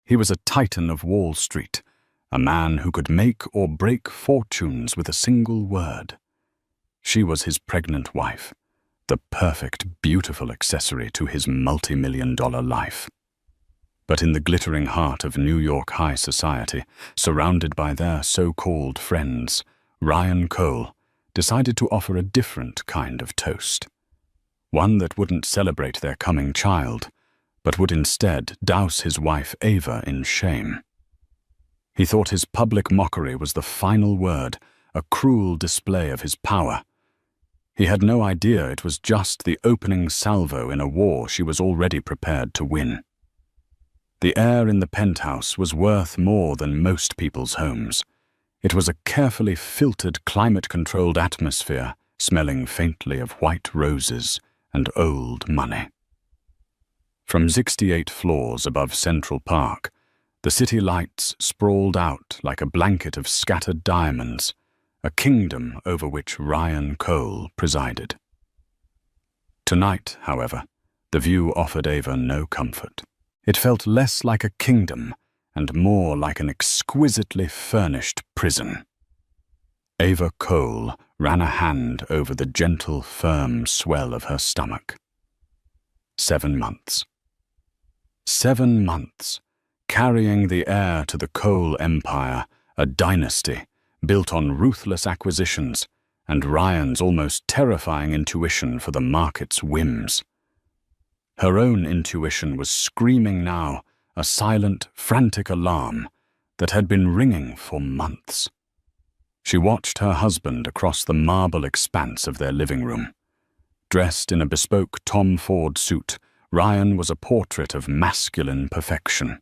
He was a titan of Wall Street, a man who could make or break fortunes with a single word. She was his pregnant wife, the perfect, beautiful accessory to his multi-million-dollar life. But in the glittering heart of New York high society, surrounded by their so-called friends, Ryan Cole decided to offer a different kind of toast. One that wouldn't celebrate their coming child, but would instead douse his wife Ava in shame. He thought his public mockery was the final word, a cruel display of his power. He had no idea it was just the opening salvo in a war she was already prepared to win. The air in the penthouse was worth more than most people's homes. It was a carefully filtered, climate-controlled atmosphere, smelling faintly of white roses and old money. From 68 floors above Central Park, the city lights sprawled out like a blanket of scattered diamonds, a kingdom over which Ryan Cole presided. Tonight, however, the view offered Ava no comfort. It felt less like a kingdom and more like an exquisitely furnished prison. Ava Cole ran a hand over the gentle, firm swell of her stomach. 7 months. 7 months, carrying the heir to the Cole empire, a dynasty built on ruthless acquisitions and Ryan's almost terrifying intuition for the market's whims. Her own intuition was screaming now, a silent, frantic alarm that had been ringing for months. She watched her husband across the marble expanse of their living room. Dressed in a bespoke Tom Ford suit, Ryan was a portrait of masculine perfection.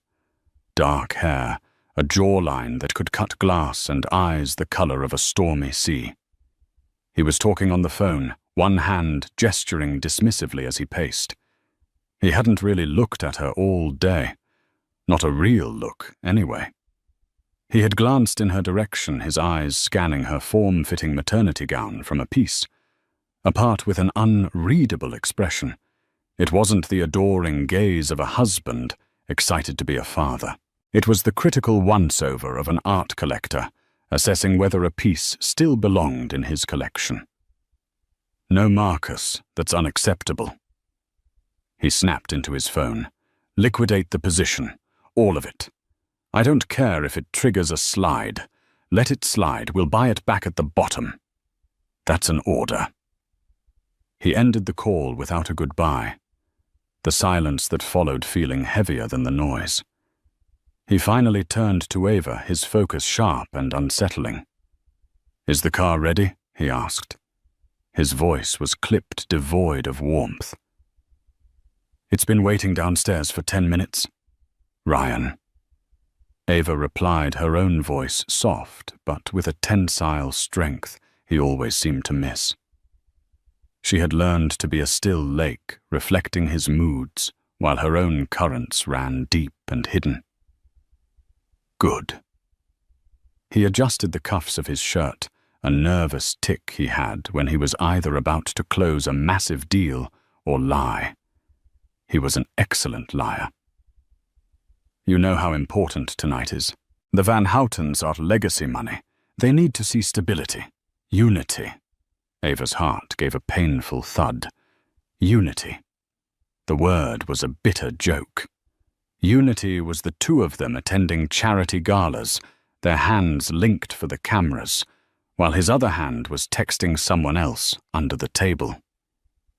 Dark hair, a jawline that could cut glass and eyes the color of a stormy sea. He was talking on the phone, one hand gesturing dismissively as he paced. He hadn't really looked at her all day. Not a real look, anyway. He had glanced in her direction, his eyes scanning her form-fitting maternity gown from a piece, a part with an unreadable expression. It wasn't the adoring gaze of a husband, excited to be a father. It was the critical once-over of an art collector, assessing whether a piece still belonged in his collection. No Marcus, that's unacceptable. He snapped into his phone. Liquidate the position. All of it. I don't care if it triggers a slide. Let it slide. We'll buy it back at the bottom. That's an order. He ended the call without a goodbye, the silence that followed feeling heavier than the noise. He finally turned to Ava, his focus sharp and unsettling. Is the car ready? He asked. His voice was clipped, devoid of warmth. It's been waiting downstairs for 10 minutes. Ryan. Ava replied, her own voice soft, but with a tensile strength he always seemed to miss. She had learned to be a still lake, reflecting his moods, while her own currents ran deep and hidden. Good. He adjusted the cuffs of his shirt, a nervous tic he had when he was either about to close a massive deal or lie. He was an excellent liar. You know how important tonight is. The Van Houtens are legacy money. They need to see stability. Unity. Ava's heart gave a painful thud. Unity. The word was a bitter joke. Unity was the two of them attending charity galas, their hands linked for the cameras, while his other hand was texting someone else under the table.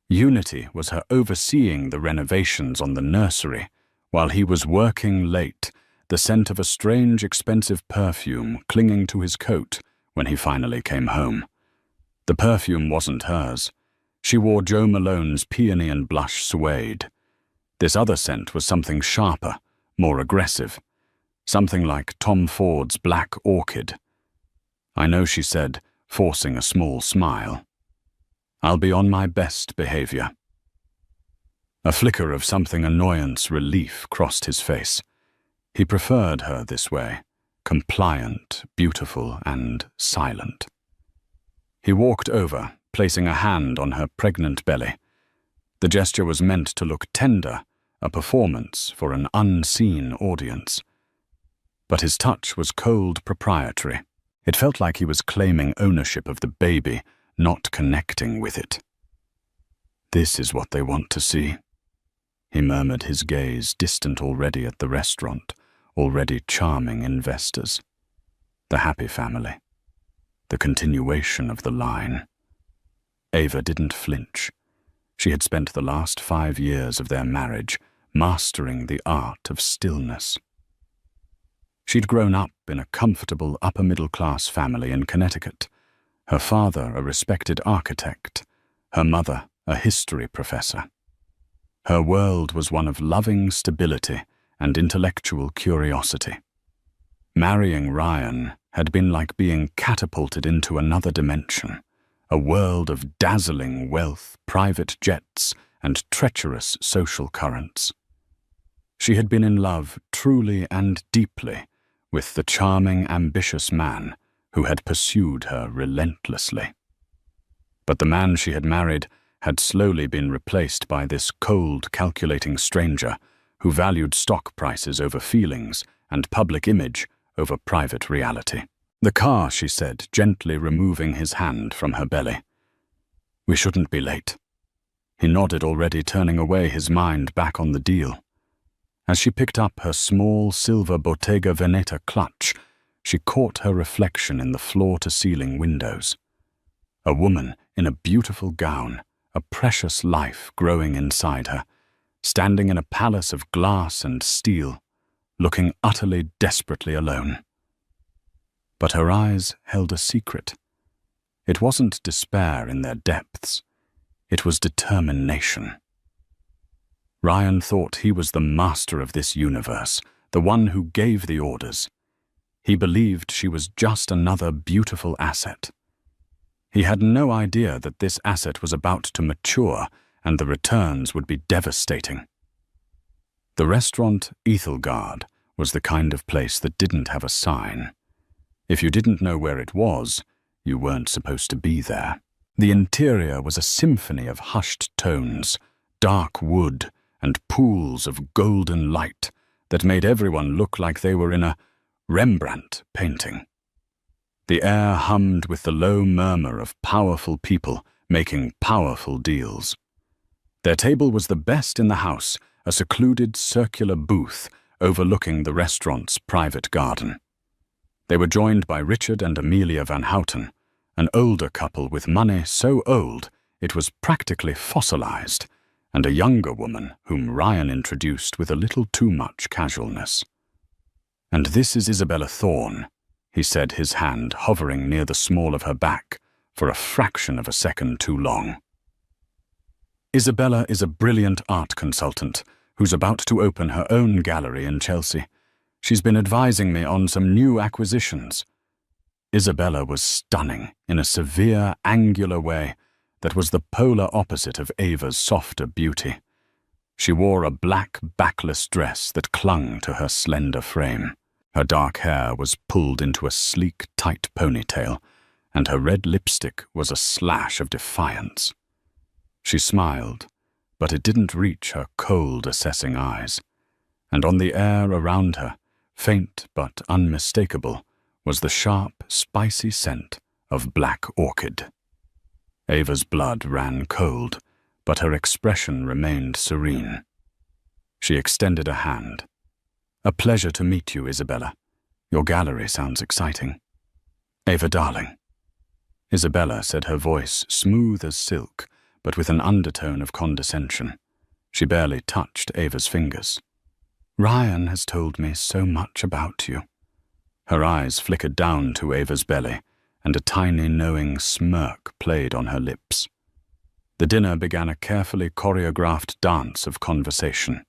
Unity was her overseeing the renovations on the nursery, while he was working late, the scent of a strange, expensive perfume clinging to his coat when he finally came home. The perfume wasn't hers. She wore Joe Malone's peony and blush suede. This other scent was something sharper, more aggressive, something like Tom Ford's Black Orchid. I know, she said, forcing a small smile. I'll be on my best behavior. A flicker of something annoyance, relief crossed his face. He preferred her this way, compliant, beautiful, and silent. He walked over, placing a hand on her pregnant belly. The gesture was meant to look tender, a performance for an unseen audience, but his touch was cold proprietary. It felt like he was claiming ownership of the baby, not connecting with it. "This is what they want to see," he murmured, his gaze distant already at the restaurant, already charming investors. The happy family. The continuation of the line. Ava didn't flinch. She had spent the last 5 years of their marriage mastering the art of stillness. She'd grown up in a comfortable upper-middle-class family in Connecticut, her father a respected architect, her mother a history professor. Her world was one of loving stability and intellectual curiosity. Marrying Ryan had been like being catapulted into another dimension, a world of dazzling wealth, private jets, and treacherous social currents. She had been in love truly and deeply with the charming, ambitious man who had pursued her relentlessly. But the man she had married had slowly been replaced by this cold, calculating stranger who valued stock prices over feelings and public image over private reality. "The car," she said, gently removing his hand from her belly. "We shouldn't be late." He nodded, already turning away, his mind back on the deal. As she picked up her small silver Bottega Veneta clutch, she caught her reflection in the floor-to-ceiling windows. A woman in a beautiful gown, a precious life growing inside her, standing in a palace of glass and steel, looking utterly, desperately alone. But her eyes held a secret. It wasn't despair in their depths. It was determination. Ryan thought he was the master of this universe, the one who gave the orders. He believed she was just another beautiful asset. He had no idea that this asset was about to mature and the returns would be devastating. The restaurant Ethelgard was the kind of place that didn't have a sign. If you didn't know where it was, you weren't supposed to be there. The interior was a symphony of hushed tones, dark wood, and pools of golden light that made everyone look like they were in a Rembrandt painting. The air hummed with the low murmur of powerful people making powerful deals. Their table was the best in the house, a secluded circular booth overlooking the restaurant's private garden. They were joined by Richard and Amelia Van Houten, an older couple with money so old it was practically fossilized, and a younger woman whom Ryan introduced with a little too much casualness. "And this is Isabella Thorne," he said, his hand hovering near the small of her back for a fraction of a second too long. "Isabella is a brilliant art consultant who's about to open her own gallery in Chelsea. She's been advising me on some new acquisitions." Isabella was stunning in a severe, angular way that was the polar opposite of Ava's softer beauty. She wore a black, backless dress that clung to her slender frame. Her dark hair was pulled into a sleek, tight ponytail, and her red lipstick was a slash of defiance. She smiled, but it didn't reach her cold, assessing eyes, and on the air around her, faint but unmistakable, was the sharp, spicy scent of black orchid. Ava's blood ran cold, but her expression remained serene. She extended a hand. "A pleasure to meet you, Isabella. Your gallery sounds exciting." "Ava, darling." Isabella said, her voice smooth as silk, but with an undertone of condescension. She barely touched Ava's fingers. "Ryan has told me so much about you." Her eyes flickered down to Ava's belly, and a tiny knowing smirk played on her lips. The dinner began a carefully choreographed dance of conversation.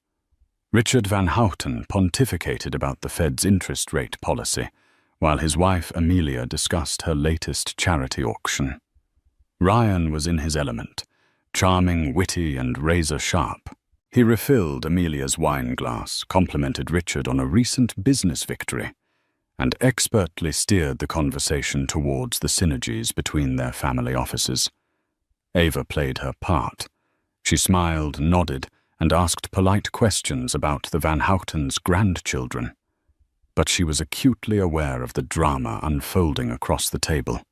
Richard Van Houten pontificated about the Fed's interest rate policy, while his wife Amelia discussed her latest charity auction. Ryan was in his element, charming, witty, and razor-sharp. He refilled Amelia's wine glass, complimented Richard on a recent business victory, and expertly steered the conversation towards the synergies between their family offices. Ava played her part. She smiled, nodded, and asked polite questions about the Van Houten's grandchildren. but she was acutely aware of the drama unfolding across the table.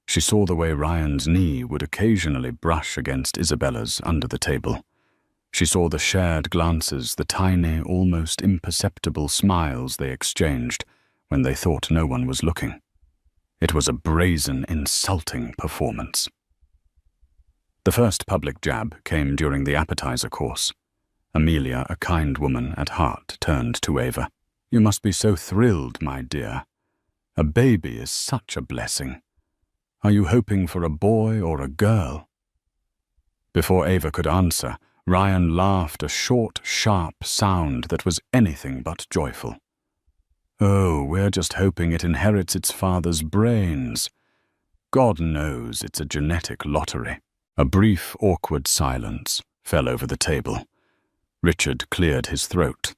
She saw the way Ryan's knee would occasionally brush against Isabella's under the table. She saw the shared glances, the tiny, almost imperceptible smiles they exchanged when they thought no one was looking. It was a brazen, insulting performance. The first public jab came during the appetizer course. Amelia, a kind woman at heart, turned to Ava. "You must be so thrilled, my dear. A baby is such a blessing. Are you hoping for a boy or a girl?" Before Ava could answer, Ryan laughed a short, sharp sound that was anything but joyful. "Oh, we're just hoping it inherits its father's brains. God knows it's a genetic lottery." A brief, awkward silence fell over the table. Richard cleared his throat.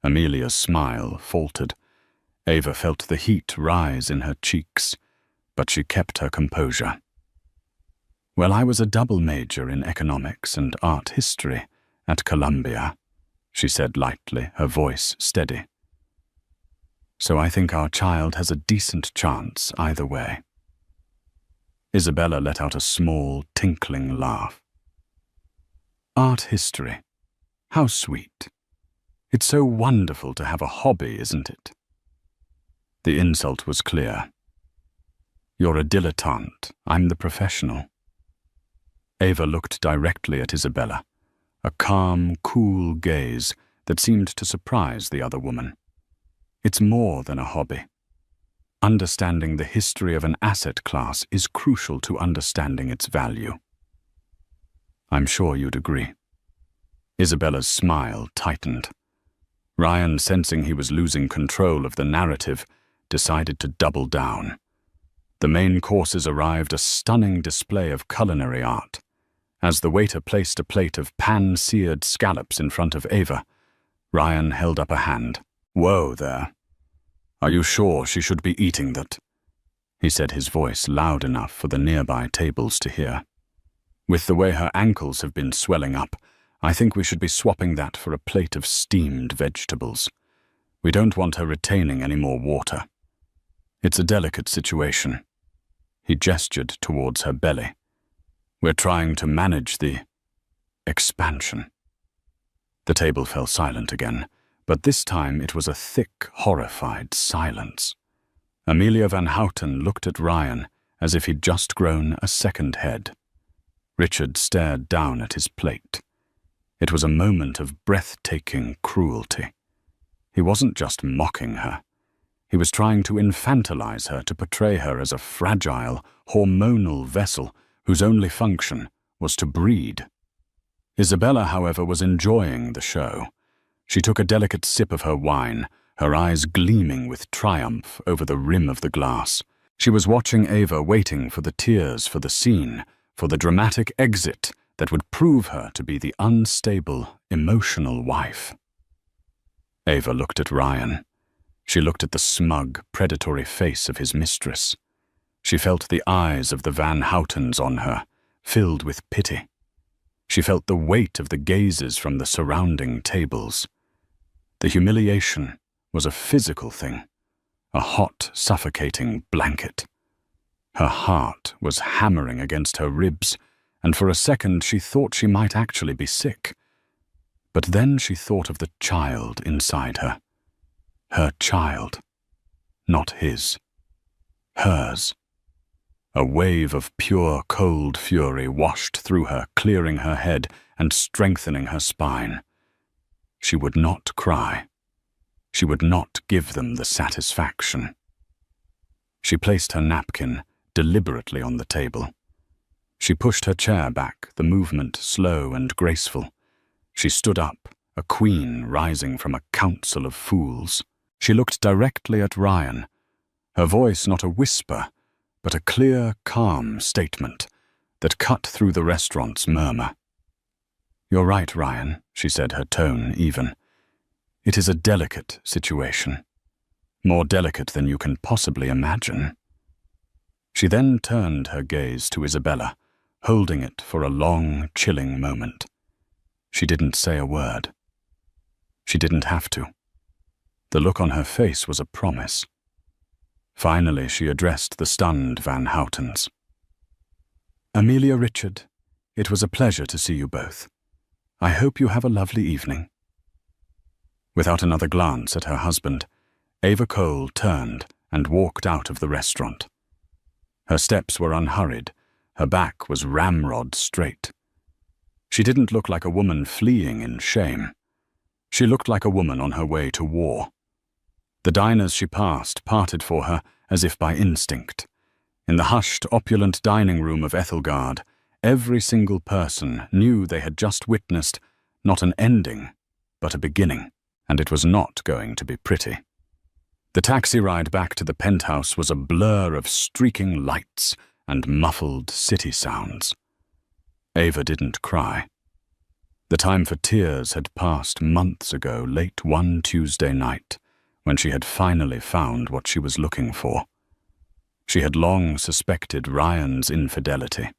Amelia's smile faltered. Ava felt the heat rise in her cheeks, but she kept her composure. "Well, I was a double major in economics and art history at Columbia," she said lightly, her voice steady. "So I think our child has a decent chance either way." Isabella let out a small, tinkling laugh. "Art history. How sweet. It's so wonderful to have a hobby, isn't it?" The insult was clear. "You're a dilettante. I'm the professional." Ava looked directly at Isabella, a calm, cool gaze that seemed to surprise the other woman. "It's more than a hobby. Understanding the history of an asset class is crucial to understanding its value." "I'm sure you'd agree." Isabella's smile tightened. Ryan, sensing he was losing control of the narrative, decided to double down. The main courses arrived, a stunning display of culinary art. As the waiter placed a plate of pan-seared scallops in front of Ava, Ryan held up a hand. "Whoa there. Are you sure she should be eating that?" he said, his voice loud enough for the nearby tables to hear. "With the way her ankles have been swelling up, I think we should be swapping that for a plate of steamed vegetables. We don't want her retaining any more water. It's a delicate situation." He gestured towards her belly. "We're trying to manage the expansion." The table fell silent again, but this time it was a thick, horrified silence. Amelia Van Houten looked at Ryan as if he'd just grown a second head. Richard stared down at his plate. It was a moment of breathtaking cruelty. He wasn't just mocking her. He was trying to infantilize her, to portray her as a fragile, hormonal vessel whose only function was to breed. Isabella, however, was enjoying the show. She took a delicate sip of her wine, her eyes gleaming with triumph over the rim of the glass. She was watching Ava, waiting for the tears, for the scene, for the dramatic exit that would prove her to be the unstable, emotional wife. Ava looked at Ryan. She looked at the smug, predatory face of his mistress. She felt the eyes of the Van Houtens on her, filled with pity. She felt the weight of the gazes from the surrounding tables. The humiliation was a physical thing, a hot, suffocating blanket. Her heart was hammering against her ribs, and for a second she thought she might actually be sick. But then she thought of the child inside her. Her child. Not his. Hers. A wave of pure, cold fury washed through her, clearing her head and strengthening her spine. She would not cry. She would not give them the satisfaction. She placed her napkin deliberately on the table. She pushed her chair back, the movement slow and graceful. She stood up, a queen rising from a council of fools. She looked directly at Ryan, her voice not a whisper, but a clear, calm statement that cut through the restaurant's murmur. "You're right, Ryan," she said, her tone even. "It is a delicate situation. More delicate than you can possibly imagine." She then turned her gaze to Isabella, holding it for a long, chilling moment. She didn't say a word. She didn't have to. The look on her face was a promise. Finally, she addressed the stunned Van Houtens. "Amelia, Richard, it was a pleasure to see you both. I hope you have a lovely evening." Without another glance at her husband, Ava Cole turned and walked out of the restaurant. Her steps were unhurried, her back was ramrod straight. She didn't look like a woman fleeing in shame. She looked like a woman on her way to war. The diners she passed parted for her as if by instinct. In the hushed, opulent dining room of Ethelgard, every single person knew they had just witnessed not an ending, but a beginning, and it was not going to be pretty. The taxi ride back to the penthouse was a blur of streaking lights and muffled city sounds. Ava didn't cry. The time for tears had passed months ago, late one Tuesday night, when she had finally found what she was looking for. She had long suspected Ryan's infidelity.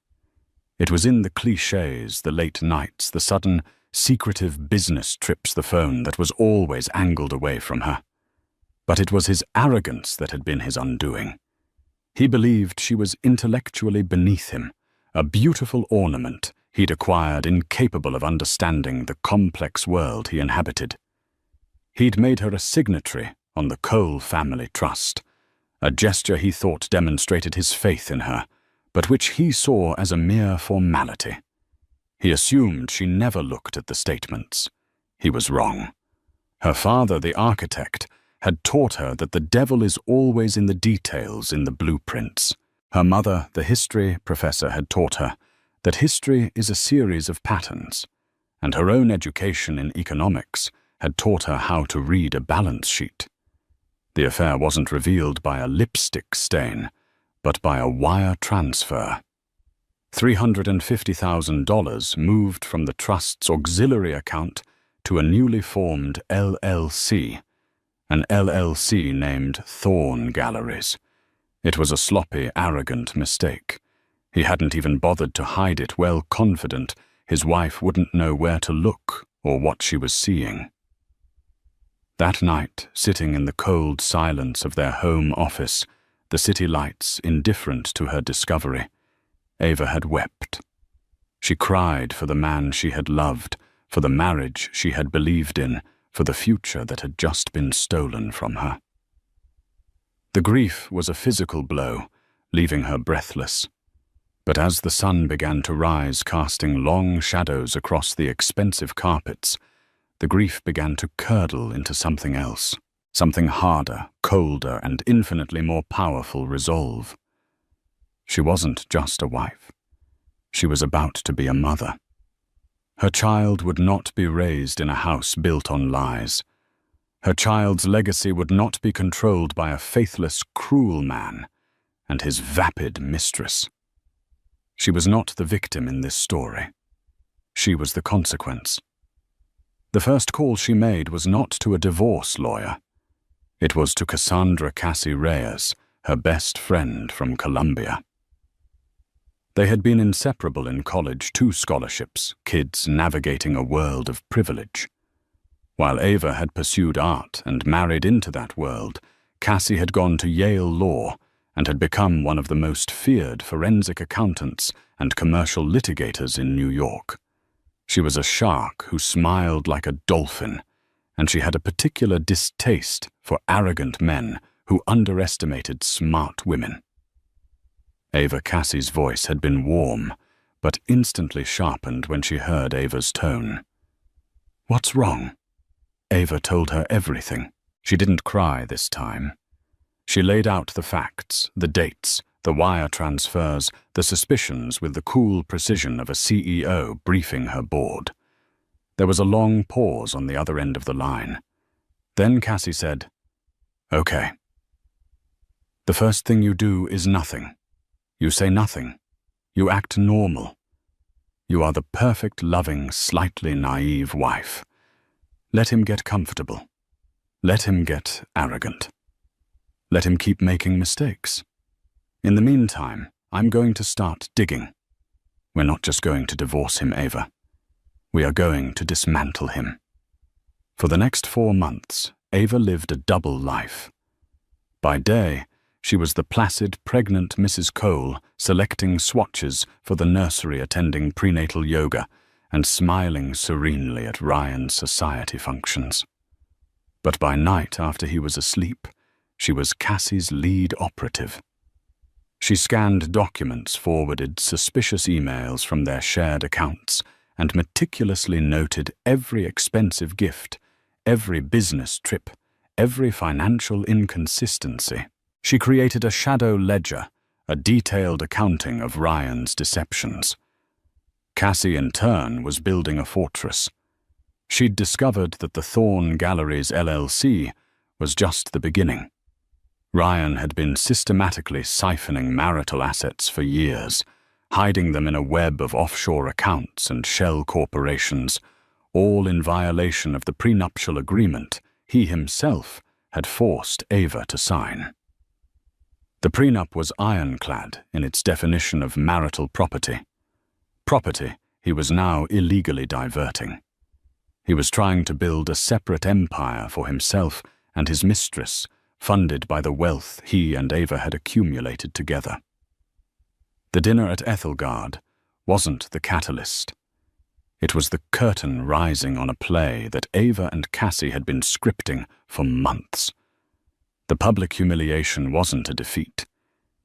It was in the clichés, the late nights, the sudden, secretive business trips the phone that was always angled away from her. But it was his arrogance that had been his undoing. He believed she was intellectually beneath him, a beautiful ornament he'd acquired incapable of understanding the complex world he inhabited. He'd made her a signatory on the Cole family trust, a gesture he thought demonstrated his faith in her, but which he saw as a mere formality. He assumed she never looked at the statements. He was wrong. Her father, the architect, had taught her that the devil is always in the details in the blueprints. Her mother, the history professor, had taught her that history is a series of patterns, and her own education in economics had taught her how to read a balance sheet. The affair wasn't revealed by a lipstick stain, but by a wire transfer. $350,000 moved from the trust's auxiliary account to a newly formed LLC, an LLC named Thorn Galleries. It was a sloppy, arrogant mistake. He hadn't even bothered to hide it, well confident his wife wouldn't know where to look or what she was seeing. That night, sitting in the cold silence of their home office, the city lights indifferent to her discovery, Ava had wept. She cried for the man she had loved, for the marriage she had believed in, for the future that had just been stolen from her. The grief was a physical blow, leaving her breathless. But as the sun began to rise, casting long shadows across the expensive carpets, the grief began to curdle into something else, something harder, colder, and infinitely more powerful resolve. She wasn't just a wife. She was about to be a mother. Her child would not be raised in a house built on lies. Her child's legacy would not be controlled by a faithless, cruel man and his vapid mistress. She was not the victim in this story. She was the consequence. The first call she made was not to a divorce lawyer. It was to Cassandra Cassie Reyes, her best friend from Columbia. They had been inseparable in college, 2 scholarships, kids navigating a world of privilege. While Ava had pursued art and married into that world, Cassie had gone to Yale Law and had become one of the most feared forensic accountants and commercial litigators in New York. She was a shark who smiled like a dolphin, and she had a particular distaste for arrogant men who underestimated smart women. Ava Cassie's voice had been warm, but instantly sharpened when she heard Ava's tone. "What's wrong?" Ava told her everything. She didn't cry this time. She laid out the facts, the dates, the wire transfers, the suspicions with the cool precision of a CEO briefing her board. There was a long pause on the other end of the line. Then Cassie said, "Okay. The first thing you do is nothing. You say nothing. You act normal. You are the perfect, loving, slightly naive wife. Let him get comfortable. Let him get arrogant. Let him keep making mistakes. In the meantime, I'm going to start digging. We're not just going to divorce him, Ava. We are going to dismantle him." For the next 4 months, Ava lived a double life. By day, she was the placid, pregnant Mrs. Cole selecting swatches for the nursery, attending prenatal yoga and smiling serenely at Ryan's society functions. But by night, after he was asleep, she was Cassie's lead operative. She scanned documents, forwarded suspicious emails from their shared accounts, and meticulously noted every expensive gift, every business trip, every financial inconsistency. She created a shadow ledger, a detailed accounting of Ryan's deceptions. Cassie, in turn, was building a fortress. She'd discovered that the Thorn Galleries LLC was just the beginning. Ryan had been systematically siphoning marital assets for years, hiding them in a web of offshore accounts and shell corporations, all in violation of the prenuptial agreement he himself had forced Ava to sign. The prenup was ironclad in its definition of marital property. Property he was now illegally diverting. He was trying to build a separate empire for himself and his mistress, funded by the wealth he and Ava had accumulated together. The dinner at Ethelgard wasn't the catalyst. It was the curtain rising on a play that Ava and Cassie had been scripting for months. The public humiliation wasn't a defeat.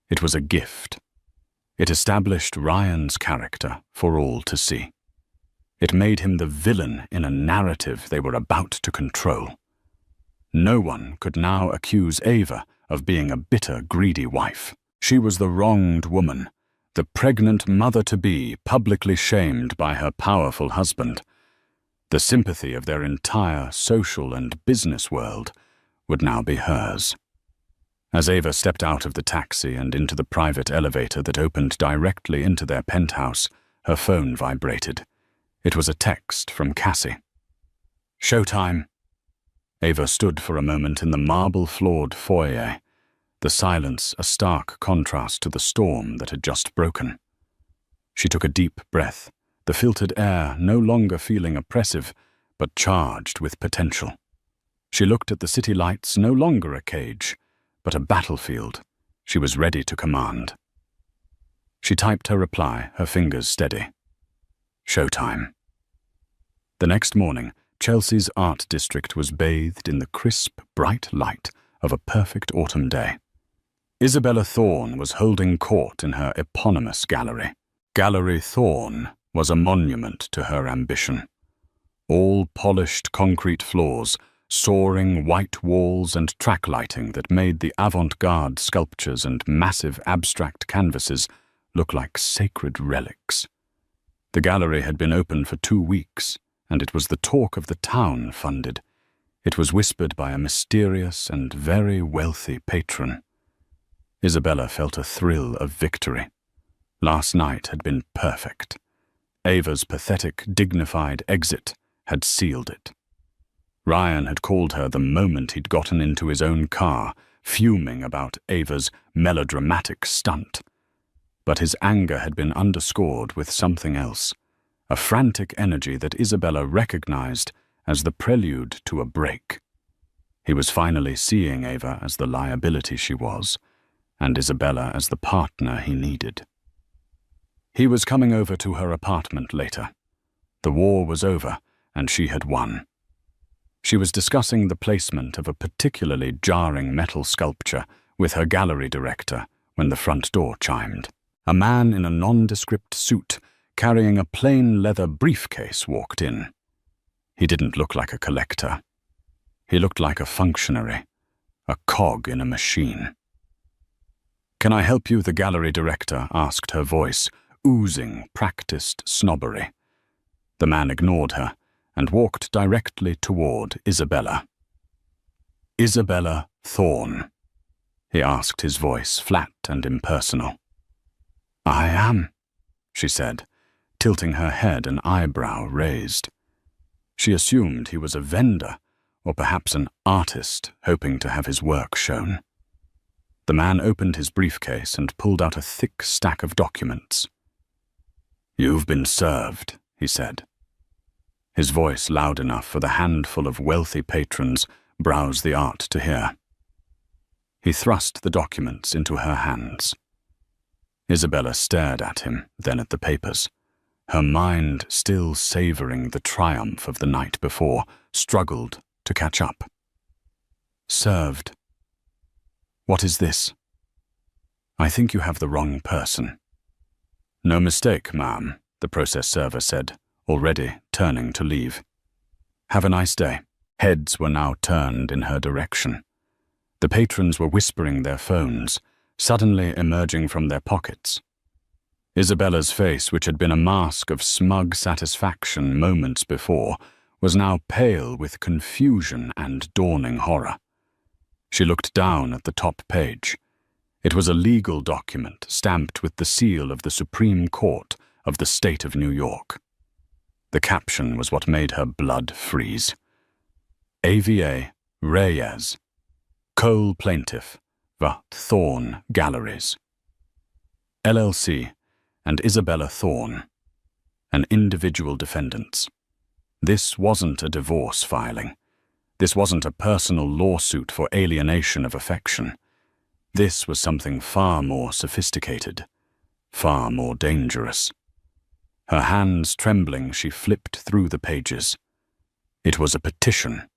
It was a gift. It established Ryan's character for all to see. It made him the villain in a narrative they were about to control. No one could now accuse Ava of being a bitter, greedy wife. She was the wronged woman, the pregnant mother-to-be publicly shamed by her powerful husband. The sympathy of their entire social and business world would now be hers. As Ava stepped out of the taxi and into the private elevator that opened directly into their penthouse, her phone vibrated. It was a text from Cassie. "Showtime." Ava stood for a moment in the marble-floored foyer, the silence a stark contrast to the storm that had just broken. She took a deep breath, the filtered air no longer feeling oppressive, but charged with potential. She looked at the city lights, no longer a cage, but a battlefield she was ready to command. She typed her reply, her fingers steady. Showtime. The next morning, Chelsea's art district was bathed in the crisp, bright light of a perfect autumn day. Isabella Thorne was holding court in her eponymous gallery. Gallery Thorne was a monument to her ambition. All polished concrete floors, soaring white walls and track lighting that made the avant-garde sculptures and massive abstract canvases look like sacred relics. The gallery had been open for 2 weeks, and it was the talk of the town funded. It was whispered by a mysterious and very wealthy patron. Isabella felt a thrill of victory. Last night had been perfect. Ava's pathetic, dignified exit had sealed it. Ryan had called her the moment he'd gotten into his own car, fuming about Ava's melodramatic stunt. But his anger had been underscored with something else, a frantic energy that Isabella recognized as the prelude to a break. He was finally seeing Ava as the liability she was, and Isabella as the partner he needed. He was coming over to her apartment later. The war was over, and she had won. She was discussing the placement of a particularly jarring metal sculpture with her gallery director when the front door chimed. A man in a nondescript suit, carrying a plain leather briefcase, walked in. He didn't look like a collector. He looked like a functionary, a cog in a machine. "Can I help you?" the gallery director asked, her voice oozing practiced snobbery. The man ignored her and walked directly toward Isabella. "Isabella Thorne?" he asked, his voice flat and impersonal. "I am," she said, tilting her head, an eyebrow raised. She assumed he was a vendor, or perhaps an artist hoping to have his work shown. The man opened his briefcase and pulled out a thick stack of documents. "You've been served," he said. His voice loud enough for the handful of wealthy patrons browse the art to hear. He thrust the documents into her hands. Isabella stared at him, then at the papers. Her mind, still savouring the triumph of the night before, struggled to catch up. Served. What is this? I think you have the wrong person. No mistake, ma'am, the process server said, already turning to leave. Have a nice day. Heads were now turned in her direction. The patrons were whispering their phones, suddenly emerging from their pockets. Isabella's face, which had been a mask of smug satisfaction moments before, was now pale with confusion and dawning horror. She looked down at the top page. It was a legal document stamped with the seal of the Supreme Court of the state of New York. The caption was what made her blood freeze. AVA Reyes, Cole Plaintiff, The Thorne Galleries. LLC and Isabella Thorne, an individual defendants. This wasn't a divorce filing. This wasn't a personal lawsuit for alienation of affection. This was something far more sophisticated, far more dangerous. Her hands trembling, she flipped through the pages. It was a petition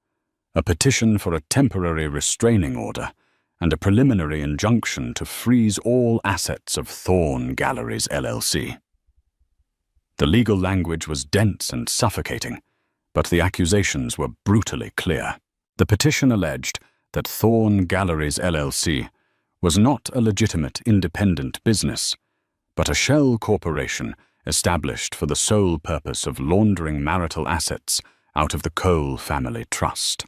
for a temporary restraining order and a preliminary injunction to freeze all assets of Thorne Galleries LLC. The legal language was dense and suffocating, but the accusations were brutally clear. The petition alleged that Thorne Galleries LLC was not a legitimate independent business, but a shell corporation established for the sole purpose of laundering marital assets out of the Cole family trust.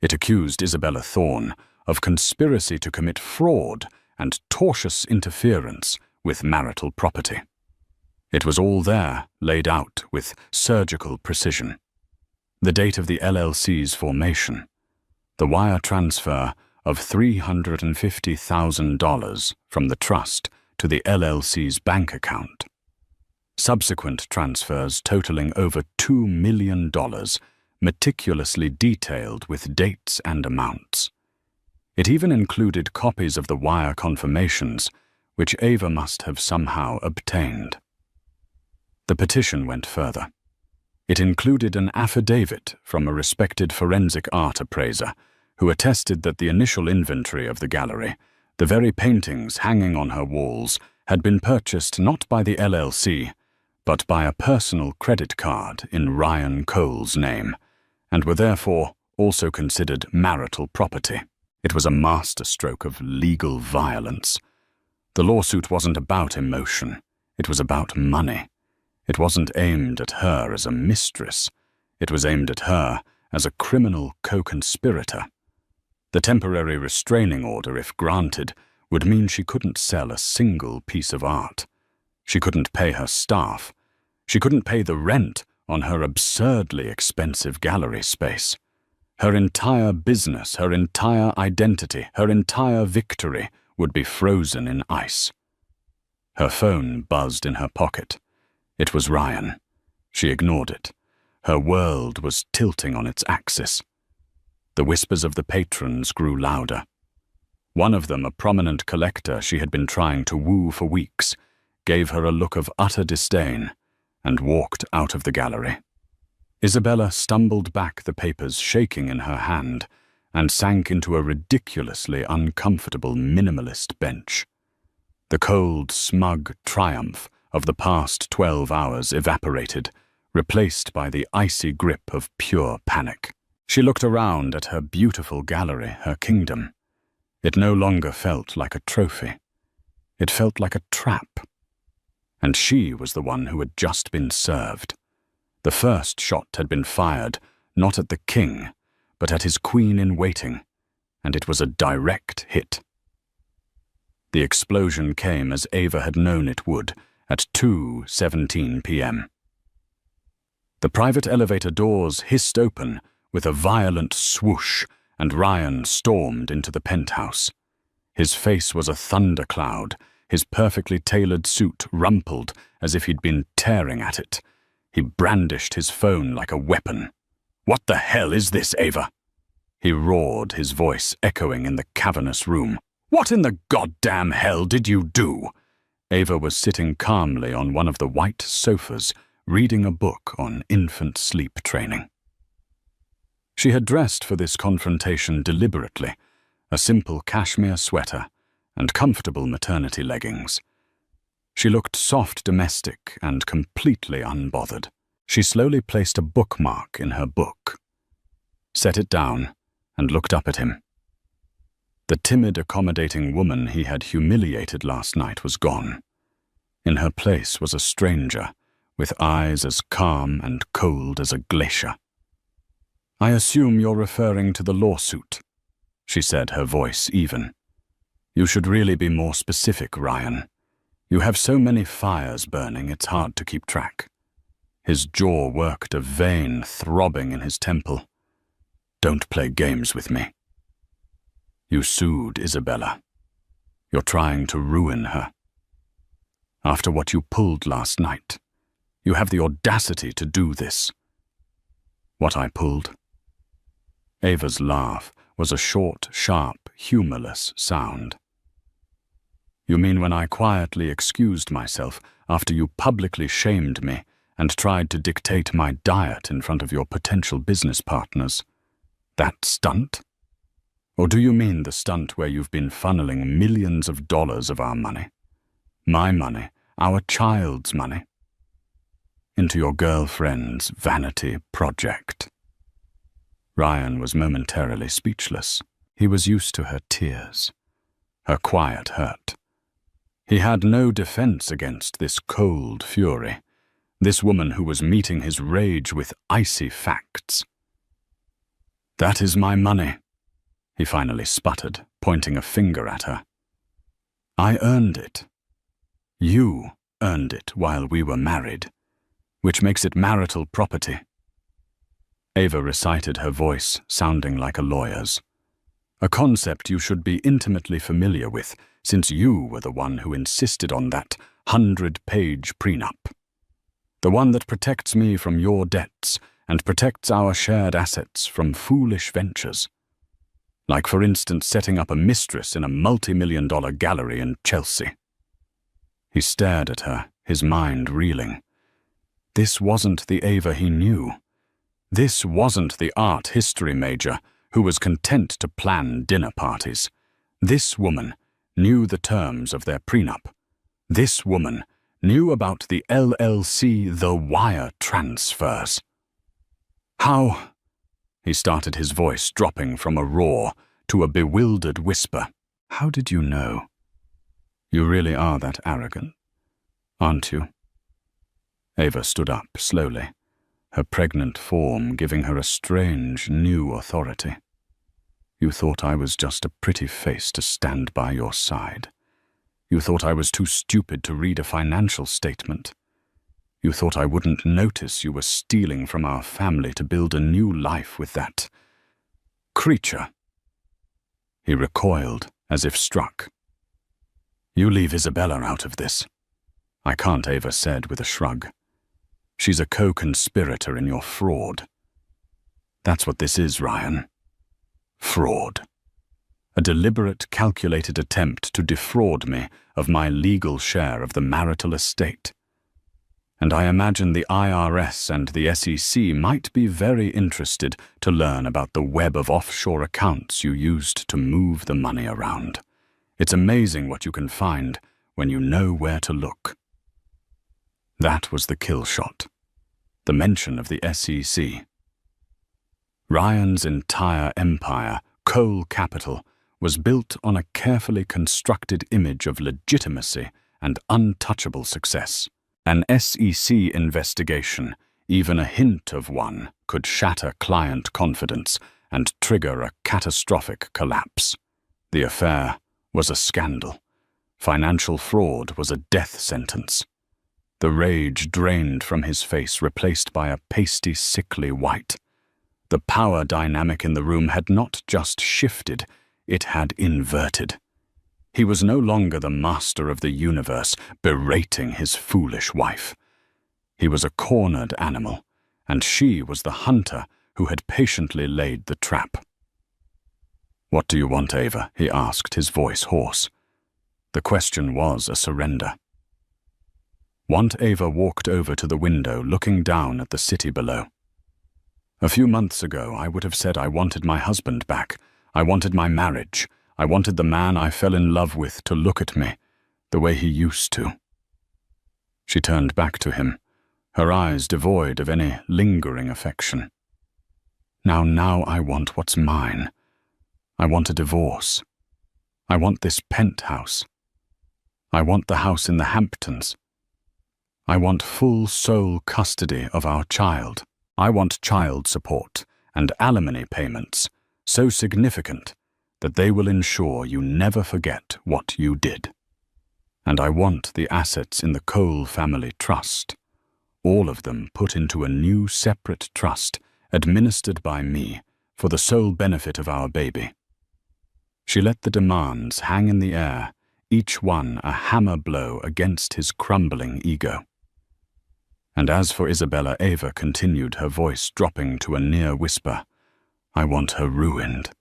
It accused Isabella Thorne of conspiracy to commit fraud and tortious interference with marital property. It was all there, laid out with surgical precision. The date of the LLC's formation, the wire transfer of $350,000 from the trust to the LLC's bank account. Subsequent transfers totaling over $2 million, meticulously detailed with dates and amounts. It even included copies of the wire confirmations, which Ava must have somehow obtained. The petition went further. It included an affidavit from a respected forensic art appraiser who attested that the initial inventory of the gallery, the very paintings hanging on her walls, had been purchased not by the LLC, but by a personal credit card in Ryan Cole's name, and were therefore also considered marital property. It was a masterstroke of legal violence. The lawsuit wasn't about emotion. It was about money. It wasn't aimed at her as a mistress. It was aimed at her as a criminal co-conspirator. The temporary restraining order, if granted, would mean she couldn't sell a single piece of art. She couldn't pay her staff. She couldn't pay the rent on her absurdly expensive gallery space. Her entire business, her entire identity, her entire victory would be frozen in ice. Her phone buzzed in her pocket. It was Ryan. She ignored it. Her world was tilting on its axis. The whispers of the patrons grew louder. One of them, a prominent collector she had been trying to woo for weeks, gave her a look of utter disdain and walked out of the gallery. Isabella stumbled back, the papers shaking in her hand, and sank into a ridiculously uncomfortable minimalist bench. The cold, smug triumph of the past 12 hours evaporated, replaced by the icy grip of pure panic. She looked around at her beautiful gallery, her kingdom. It no longer felt like a trophy. It felt like a trap. And she was the one who had just been served. The first shot had been fired, not at the king, but at his queen-in-waiting, and it was a direct hit. The explosion came as Ava had known it would, at 2:17 p.m. The private elevator doors hissed open with a violent swoosh, and Ryan stormed into the penthouse. His face was a thundercloud, his perfectly tailored suit rumpled as if he'd been tearing at it. He brandished his phone like a weapon. "What the hell is this, Ava?" he roared, his voice echoing in the cavernous room. "What in the goddamn hell did you do?" Ava was sitting calmly on one of the white sofas, reading a book on infant sleep training. She had dressed for this confrontation deliberately, a simple cashmere sweater and comfortable maternity leggings. She looked soft domestic and completely unbothered. She slowly placed a bookmark in her book, set it down, and looked up at him. The timid, accommodating woman he had humiliated last night was gone. In her place was a stranger, with eyes as calm and cold as a glacier. "I assume you're referring to the lawsuit," she said, her voice even. "You should really be more specific, Ryan. You have so many fires burning, it's hard to keep track." His jaw worked, a vein throbbing in his temple. "Don't play games with me. You sued Isabella. You're trying to ruin her. After what you pulled last night, you have the audacity to do this." "What I pulled?" Ava's laugh was a short, sharp, humorless sound. "You mean when I quietly excused myself after you publicly shamed me and tried to dictate my diet in front of your potential business partners? That stunt? Or do you mean the stunt where you've been funneling millions of dollars of our money, my money, our child's money, into your girlfriend's vanity project?" Ryan was momentarily speechless. He was used to her tears, her quiet hurt. He had no defense against this cold fury, this woman who was meeting his rage with icy facts. "That is my money," he finally sputtered, pointing a finger at her. "I earned it. You earned it while we were married, which makes it marital property." Ava recited, her voice sounding like a lawyer's. "A concept you should be intimately familiar with, since you were the one who insisted on that 100-page prenup. The one that protects me from your debts and protects our shared assets from foolish ventures. Like, for instance, setting up a Mistress in a multi-million-dollar gallery in Chelsea." He stared at her, his mind reeling. This wasn't the Ava he knew. This wasn't the art history major who was content to plan dinner parties. This woman knew the terms of their prenup. This woman knew about the LLC The Wire transfers. "How?" He started, his voice dropping from a roar to a bewildered whisper. "How did you know? You really are that arrogant, aren't you?" Ava stood up slowly, her pregnant form giving her a strange, new authority. "You thought I was just a pretty face to stand by your side. You thought I was too stupid to read a financial statement. You thought I wouldn't notice you were stealing from our family to build a new life with that creature." He recoiled, as if struck. "You leave Isabella out of this." "I can't," Ava said with a shrug. "She's a co-conspirator in your fraud." "That's what this is, Ryan. Fraud. A deliberate, calculated attempt to defraud me of my legal share of the marital estate. And I imagine the IRS and the SEC might be very interested to learn about the web of offshore accounts you used to move the money around. It's amazing what you can find when you know where to look." That was the kill shot, the mention of the SEC. Ryan's entire empire, Coal Capital, was built on a carefully constructed image of legitimacy and untouchable success. An SEC investigation, even a hint of one, could shatter client confidence and trigger a catastrophic collapse. The affair was a scandal. Financial fraud was a death sentence. The rage drained from his face, replaced by a pasty, sickly white. The power dynamic in the room had not just shifted, it had inverted. He was no longer the master of the universe, berating his foolish wife. He was a cornered animal, and she was the hunter who had patiently laid the trap. "What do you want, Ava?" he asked, his voice hoarse. The question was a surrender. Want Ava walked over to the window, looking down at the city below. A few months ago, I would have said I wanted my husband back. I wanted my marriage. I wanted the man I fell in love with to look at me the way he used to. She turned back to him, her eyes devoid of any lingering affection. Now I want what's mine. I want a divorce. I want this penthouse. I want the house in the Hamptons. I want full sole custody of our child. I want child support and alimony payments so significant that they will ensure you never forget what you did. And I want the assets in the Cole family trust, all of them put into a new separate trust administered by me for the sole benefit of our baby. She let the demands hang in the air, each one a hammer blow against his crumbling ego. And as for Isabella, Ava continued, her voice dropping to a near whisper. I want her ruined.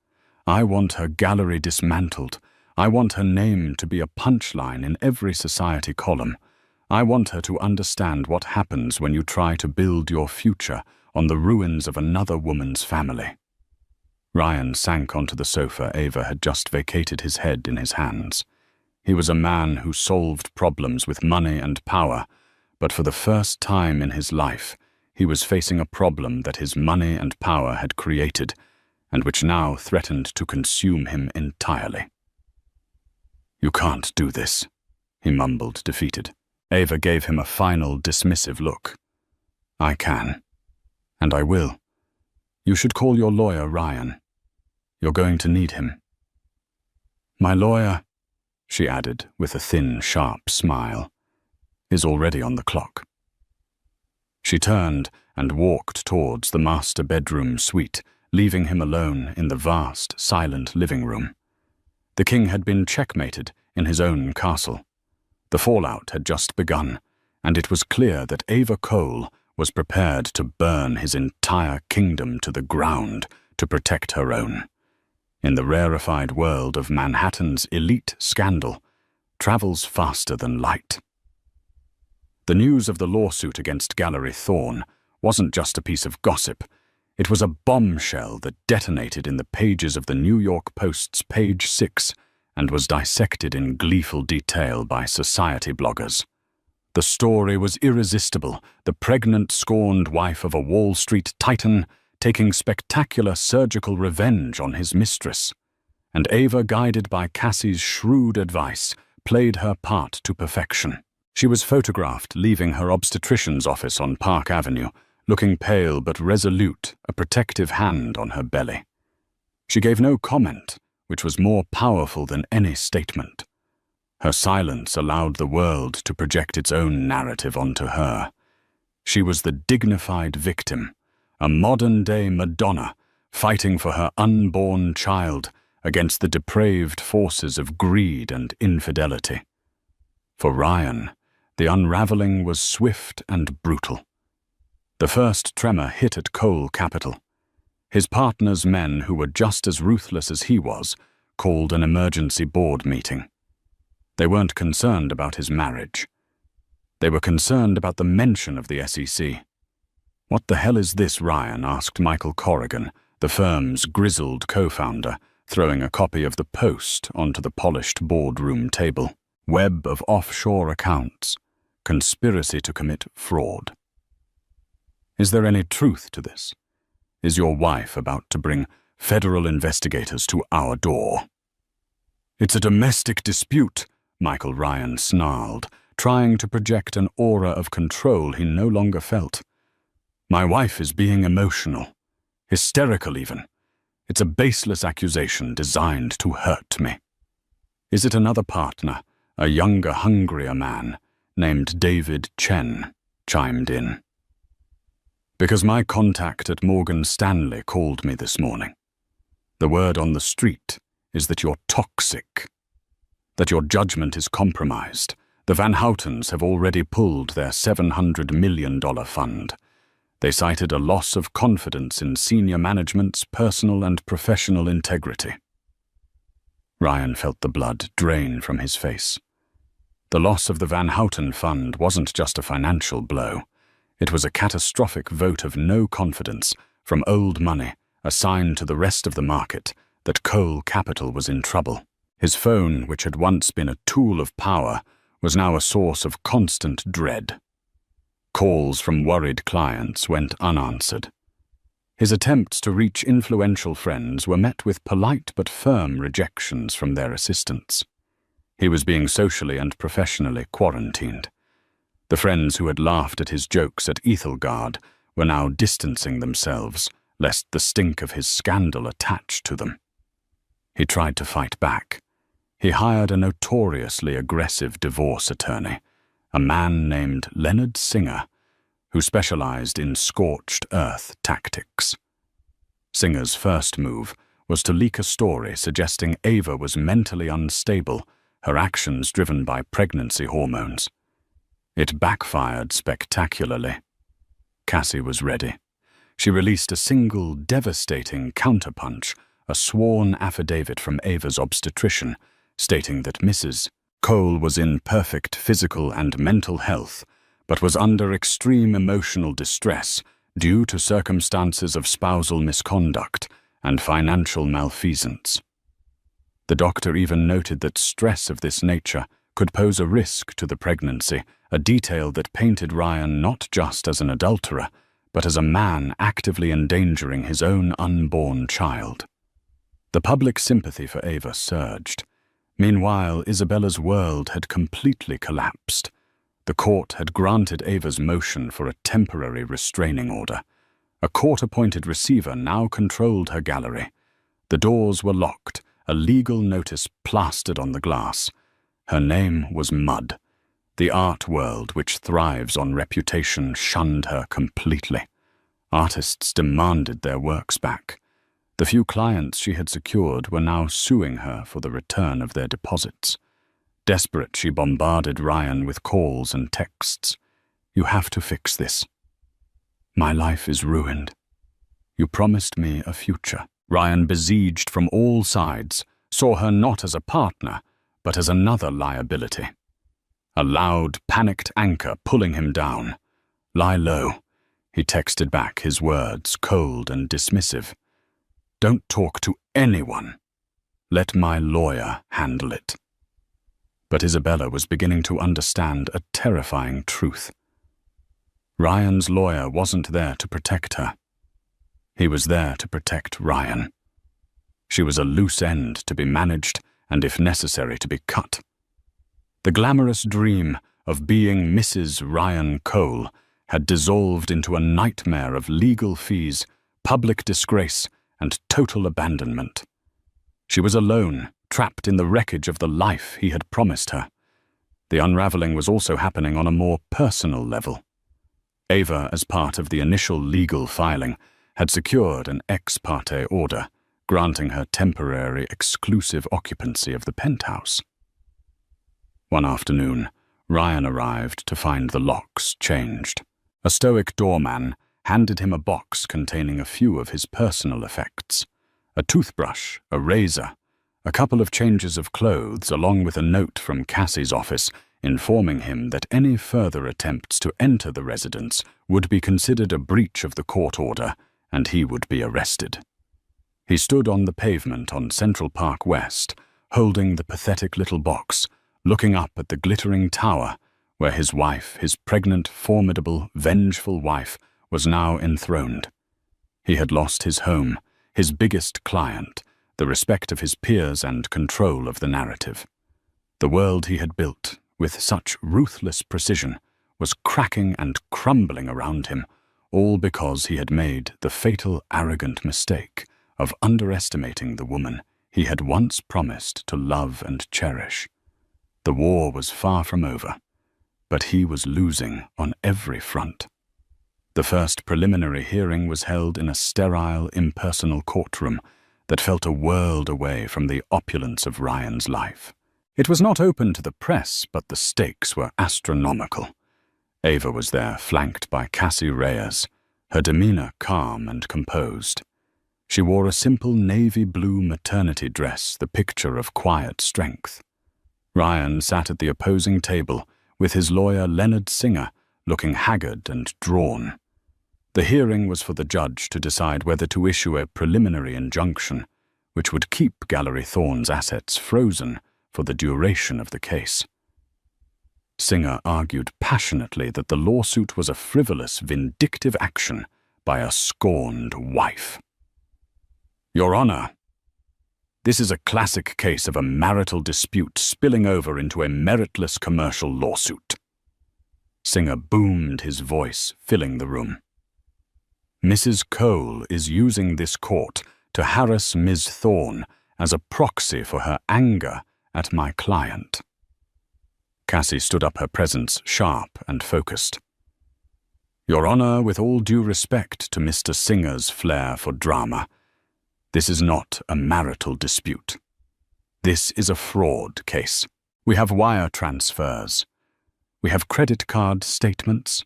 I want her gallery dismantled. I want her name to be a punchline in every society column. I want her to understand what happens when you try to build your future on the ruins of another woman's family. Ryan sank onto the sofa Ava had just vacated, his head in his hands. He was a man who solved problems with money and power, but for the first time in his life, he was facing a problem that his money and power had created, and which now threatened to consume him entirely. You can't do this, he mumbled, defeated. Ava gave him a final dismissive look. I can, and I will. You should call your lawyer, Ryan. You're going to need him. My lawyer, she added with a thin, sharp smile, is already on the clock. She turned and walked towards the master bedroom suite, leaving him alone in the vast, silent living room. The king had been checkmated in his own castle. The fallout had just begun, and it was clear that Ava Cole was prepared to burn his entire kingdom to the ground to protect her own. In the rarefied world of Manhattan's elite scandal, travels faster than light. The news of the lawsuit against Gallery Thorne wasn't just a piece of gossip. It was a bombshell that detonated in the pages of the New York Post's Page 6 and was dissected in gleeful detail by society bloggers. The story was irresistible, the pregnant, scorned wife of a Wall Street titan taking spectacular surgical revenge on his mistress. And Ava, guided by Cassie's shrewd advice, played her part to perfection. She was photographed leaving her obstetrician's office on Park Avenue, looking pale but resolute, a protective hand on her belly. She gave no comment, which was more powerful than any statement. Her silence allowed the world to project its own narrative onto her. She was the dignified victim, a modern-day Madonna fighting for her unborn child against the depraved forces of greed and infidelity. For Ryan, the unraveling was swift and brutal. The first tremor hit at Cole Capital. His partner's men, who were just as ruthless as he was, called an emergency board meeting. They weren't concerned about his marriage. They were concerned about the mention of the SEC. What the hell is this, Ryan? Asked Michael Corrigan, the firm's grizzled co-founder, throwing a copy of the Post onto the polished boardroom table. Web of offshore accounts. Conspiracy to commit fraud. Is there any truth to this? Is your wife about to bring federal investigators to our door? It's a domestic dispute, Michael Ryan snarled, trying to project an aura of control he no longer felt. My wife is being emotional, hysterical even. It's a baseless accusation designed to hurt me. Is it another partner, a younger, hungrier man, named David Chen, chimed in? Because my contact at Morgan Stanley called me this morning. The word on the street is that you're toxic, that your judgment is compromised. The Van Houtens have already pulled their $700 million fund. They cited a loss of confidence in senior management's personal and professional integrity. Ryan felt the blood drain from his face. The loss of the Van Houten Fund wasn't just a financial blow. It was a catastrophic vote of no confidence from old money, a sign to the rest of the market that Cole Capital was in trouble. His phone, which had once been a tool of power, was now a source of constant dread. Calls from worried clients went unanswered. His attempts to reach influential friends were met with polite but firm rejections from their assistants. He was being socially and professionally quarantined. The friends who had laughed at his jokes at Ethelgard were now distancing themselves, lest the stink of his scandal attach to them. He tried to fight back. He hired a notoriously aggressive divorce attorney, a man named Leonard Singer, who specialized in scorched earth tactics. Singer's first move was to leak a story suggesting Ava was mentally unstable, her actions driven by pregnancy hormones. It backfired spectacularly. Cassie was ready. She released a single devastating counterpunch, a sworn affidavit from Ava's obstetrician, stating that Mrs. Cole was in perfect physical and mental health, but was under extreme emotional distress due to circumstances of spousal misconduct and financial malfeasance. The doctor even noted that stress of this nature could pose a risk to the pregnancy, a detail that painted Ryan not just as an adulterer, but as a man actively endangering his own unborn child. The public sympathy for Ava surged. Meanwhile, Isabella's world had completely collapsed. The court had granted Ava's motion for a temporary restraining order. A court-appointed receiver now controlled her gallery. The doors were locked, a legal notice plastered on the glass. Her name was Mud. The art world, which thrives on reputation, shunned her completely. Artists demanded their works back. The few clients she had secured were now suing her for the return of their deposits. Desperate, she bombarded Ryan with calls and texts. "You have to fix this. My life is ruined. You promised me a future." Ryan, besieged from all sides, saw her not as a partner, but as another liability. A loud, panicked anchor pulling him down. "Lie low," he texted back, his words cold and dismissive. "Don't talk to anyone. Let my lawyer handle it." But Isabella was beginning to understand a terrifying truth. Ryan's lawyer wasn't there to protect her. He was there to protect Ryan. She was a loose end to be managed and, if necessary, to be cut. The glamorous dream of being Mrs. Ryan Cole had dissolved into a nightmare of legal fees, public disgrace, and total abandonment. She was alone, trapped in the wreckage of the life he had promised her. The unraveling was also happening on a more personal level. Ava, as part of the initial legal filing, had secured an ex parte order, granting her temporary exclusive occupancy of the penthouse. One afternoon, Ryan arrived to find the locks changed. A stoic doorman handed him a box containing a few of his personal effects: a toothbrush, a razor, a couple of changes of clothes, along with a note from Cassie's office informing him that any further attempts to enter the residence would be considered a breach of the court order and he would be arrested. He stood on the pavement on Central Park West, holding the pathetic little box, looking up at the glittering tower where his wife, his pregnant, formidable, vengeful wife, was now enthroned. He had lost his home, his biggest client, the respect of his peers and control of the narrative. The world he had built, with such ruthless precision, was cracking and crumbling around him, all because he had made the fatal, arrogant mistake of underestimating the woman he had once promised to love and cherish. The war was far from over, but he was losing on every front. The first preliminary hearing was held in a sterile, impersonal courtroom that felt a world away from the opulence of Ryan's life. It was not open to the press, but the stakes were astronomical. Ava was there, flanked by Cassie Reyes, her demeanor calm and composed. She wore a simple navy blue maternity dress, the picture of quiet strength. Ryan sat at the opposing table with his lawyer Leonard Singer, looking haggard and drawn. The hearing was for the judge to decide whether to issue a preliminary injunction, which would keep Gallery Thorne's assets frozen for the duration of the case. Singer argued passionately that the lawsuit was a frivolous, vindictive action by a scorned wife. Your Honor, this is a classic case of a marital dispute spilling over into a meritless commercial lawsuit. Singer boomed, his voice filling the room. Mrs. Cole is using this court to harass Ms. Thorne as a proxy for her anger at my client. Cassie stood up, her presence sharp and focused. Your Honor, with all due respect to Mr. Singer's flair for drama, this is not a marital dispute. This is a fraud case. We have wire transfers. We have credit card statements.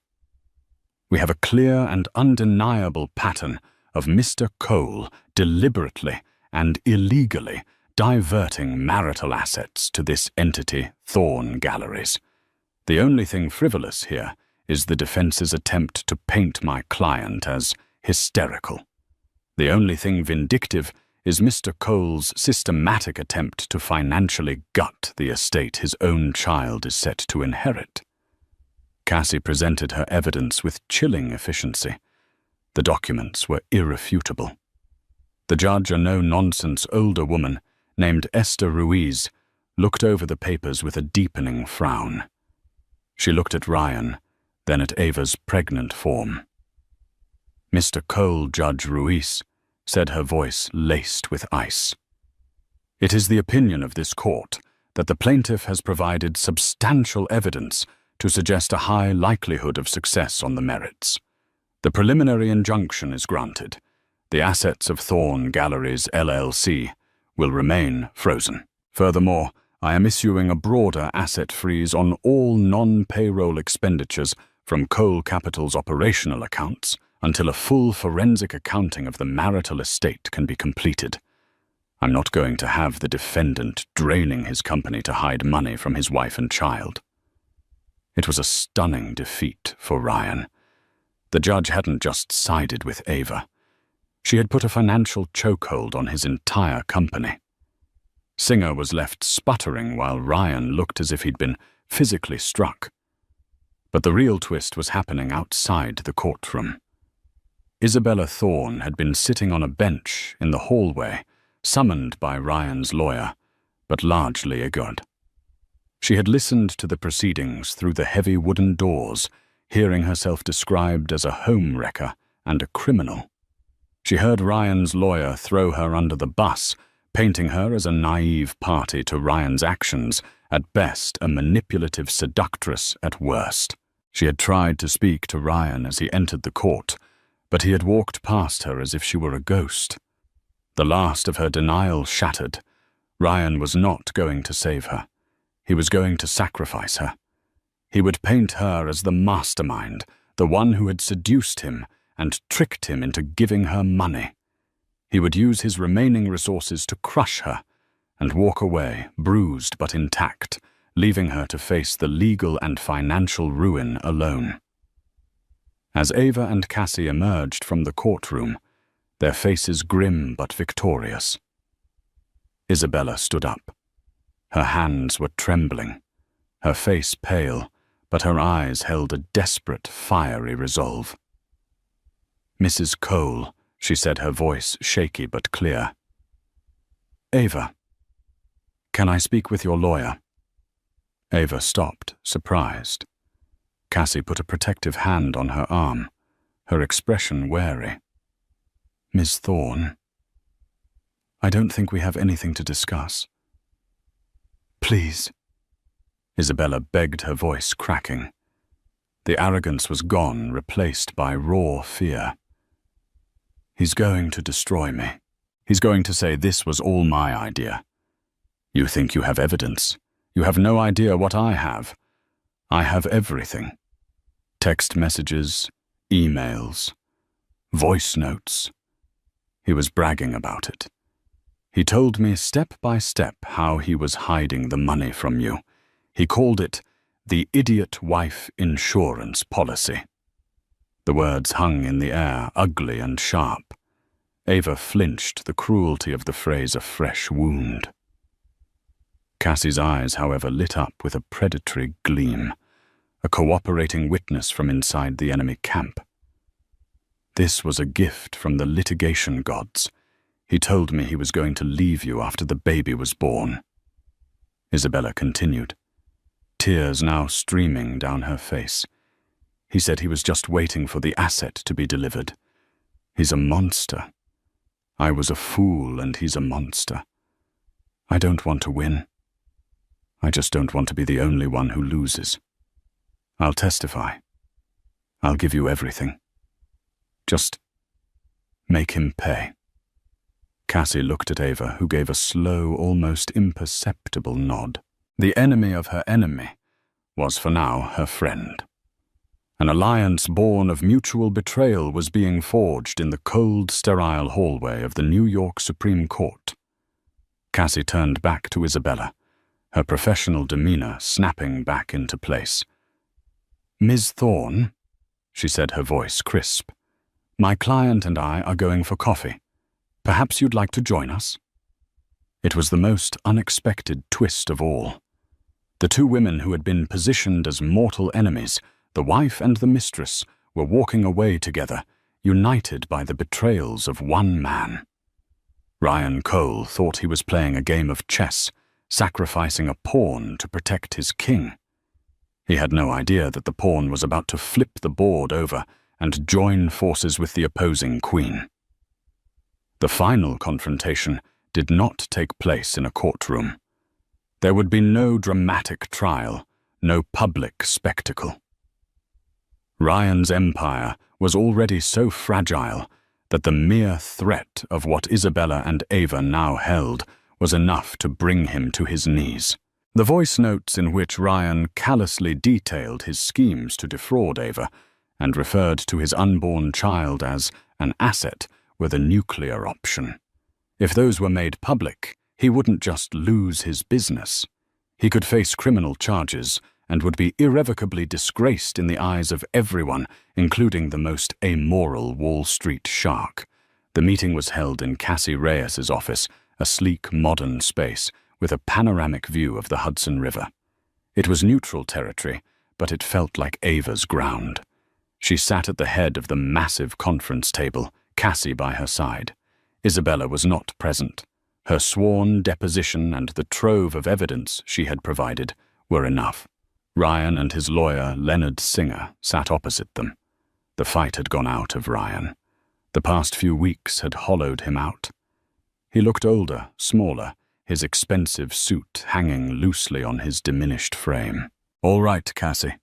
We have a clear and undeniable pattern of Mr. Cole deliberately and illegally diverting marital assets to this entity, Thorne Galleries. The only thing frivolous here is the defense's attempt to paint my client as hysterical. The only thing vindictive is Mr. Cole's systematic attempt to financially gut the estate his own child is set to inherit. Cassie presented her evidence with chilling efficiency. The documents were irrefutable. The judge, a no-nonsense older woman named Esther Ruiz, looked over the papers with a deepening frown. She looked at Ryan, then at Ava's pregnant form. Mr. Cole, Judge Ruiz, said, her voice laced with ice. It is the opinion of this court that the plaintiff has provided substantial evidence to suggest a high likelihood of success on the merits. The preliminary injunction is granted. The assets of Thorne Galleries, LLC, will remain frozen. Furthermore, I am issuing a broader asset freeze on all non-payroll expenditures from Cole Capital's operational accounts until a full forensic accounting of the marital estate can be completed. I'm not going to have the defendant draining his company to hide money from his wife and child. It was a stunning defeat for Ryan. The judge hadn't just sided with Ava. She had put a financial chokehold on his entire company. Singer was left sputtering while Ryan looked as if he'd been physically struck. But the real twist was happening outside the courtroom. Isabella Thorne had been sitting on a bench in the hallway, summoned by Ryan's lawyer, but largely ignored. She had listened to the proceedings through the heavy wooden doors, hearing herself described as a homewrecker and a criminal. She heard Ryan's lawyer throw her under the bus, painting her as a naive party to Ryan's actions, at best a manipulative seductress at worst. She had tried to speak to Ryan as he entered the court, but he had walked past her as if she were a ghost. The last of her denial shattered. Ryan was not going to save her. He was going to sacrifice her. He would paint her as the mastermind, the one who had seduced him and tricked him into giving her money. He would use his remaining resources to crush her and walk away, bruised but intact, leaving her to face the legal and financial ruin alone. As Ava and Cassie emerged from the courtroom, their faces grim but victorious. Isabella stood up. Her hands were trembling, her face pale, but her eyes held a desperate, fiery resolve. Mrs. Cole, she said, her voice shaky but clear. Ava, can I speak with your lawyer? Ava stopped, surprised. Cassie put a protective hand on her arm, her expression wary. Miss Thorne, I don't think we have anything to discuss. Please, Isabella begged, her voice cracking. The arrogance was gone, replaced by raw fear. He's going to destroy me. He's going to say this was all my idea. You think you have evidence. You have no idea what I have. I have everything. Text messages, emails, voice notes. He was bragging about it. He told me step by step how he was hiding the money from you. He called it the idiot wife insurance policy. The words hung in the air, ugly and sharp. Ava flinched, the cruelty of the phrase a fresh wound. Cassie's eyes, however, lit up with a predatory gleam, a cooperating witness from inside the enemy camp. This was a gift from the litigation gods. He told me he was going to leave you after the baby was born. Isabella continued, tears now streaming down her face. He said he was just waiting for the asset to be delivered. He's a monster. I was a fool and he's a monster. I don't want to win. I just don't want to be the only one who loses. I'll testify. I'll give you everything. Just make him pay. Cassie looked at Ava, who gave a slow, almost imperceptible nod. The enemy of her enemy was for now her friend. An alliance born of mutual betrayal was being forged in the cold, sterile hallway of the New York Supreme Court. Cassie turned back to Isabella, her professional demeanor snapping back into place. "Ms. Thorne," she said, her voice crisp, "my client and I are going for coffee. Perhaps you'd like to join us?" It was the most unexpected twist of all. The two women who had been positioned as mortal enemies, the wife and the mistress, were walking away together, united by the betrayals of one man. Ryan Cole thought he was playing a game of chess, sacrificing a pawn to protect his king. He had no idea that the pawn was about to flip the board over and join forces with the opposing queen. The final confrontation did not take place in a courtroom. There would be no dramatic trial, no public spectacle. Ryan's empire was already so fragile that the mere threat of what Isabella and Ava now held was enough to bring him to his knees. The voice notes in which Ryan callously detailed his schemes to defraud Ava and referred to his unborn child as an asset were the nuclear option. If those were made public, he wouldn't just lose his business. He could face criminal charges and would be irrevocably disgraced in the eyes of everyone, including the most amoral Wall Street shark. The meeting was held in Cassie Reyes's office, a sleek, modern space with a panoramic view of the Hudson River. It was neutral territory, but it felt like Ava's ground. She sat at the head of the massive conference table, Cassie by her side. Isabella was not present. Her sworn deposition and the trove of evidence she had provided were enough. Ryan and his lawyer, Leonard Singer, sat opposite them. The fight had gone out of Ryan. The past few weeks had hollowed him out. He looked older, smaller, his expensive suit hanging loosely on his diminished frame. "All right, Cassie."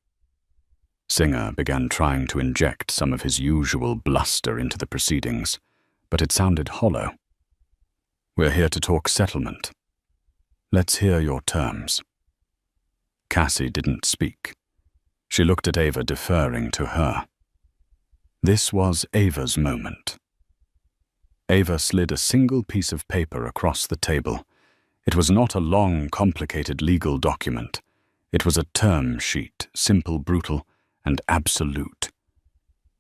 Singer began trying to inject some of his usual bluster into the proceedings, but it sounded hollow. "We're here to talk settlement. Let's hear your terms." Cassie didn't speak. She looked at Ava, deferring to her. This was Ava's moment. Ava slid a single piece of paper across the table. It was not a long, complicated legal document. It was a term sheet, simple, brutal, and absolute.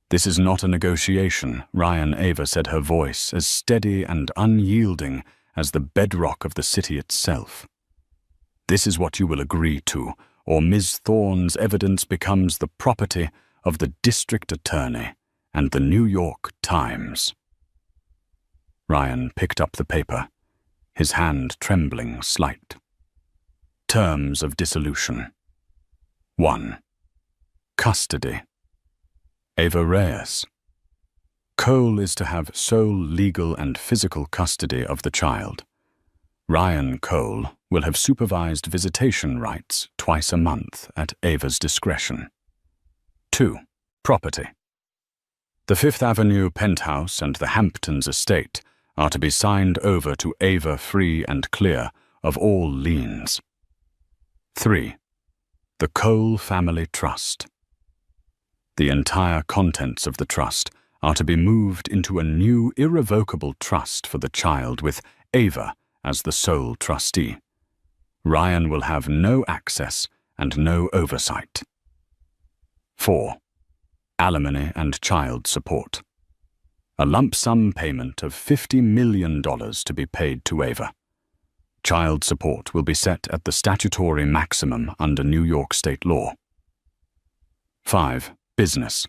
"This is not a negotiation," Ryan Ava said, her voice as steady and unyielding as the bedrock of the city itself. "This is what you will agree to, or Ms. Thorne's evidence becomes the property of the district attorney and the New York Times." Ryan picked up the paper, his hand trembling slight. Terms of dissolution. 1. Custody. Ava Reyes. Cole is to have sole legal and physical custody of the child. Ryan Cole will have supervised visitation rights twice a month at Ava's discretion. 2. Property. The Fifth Avenue penthouse and the Hamptons estate are to be signed over to Ava free and clear of all liens. 3. The Cole Family Trust. The entire contents of the trust are to be moved into a new irrevocable trust for the child with Ava as the sole trustee. Ryan will have no access and no oversight. 4. Alimony and child support. A lump sum payment of $50 million to be paid to Ava. Child support will be set at the statutory maximum under New York state law. 5. Business.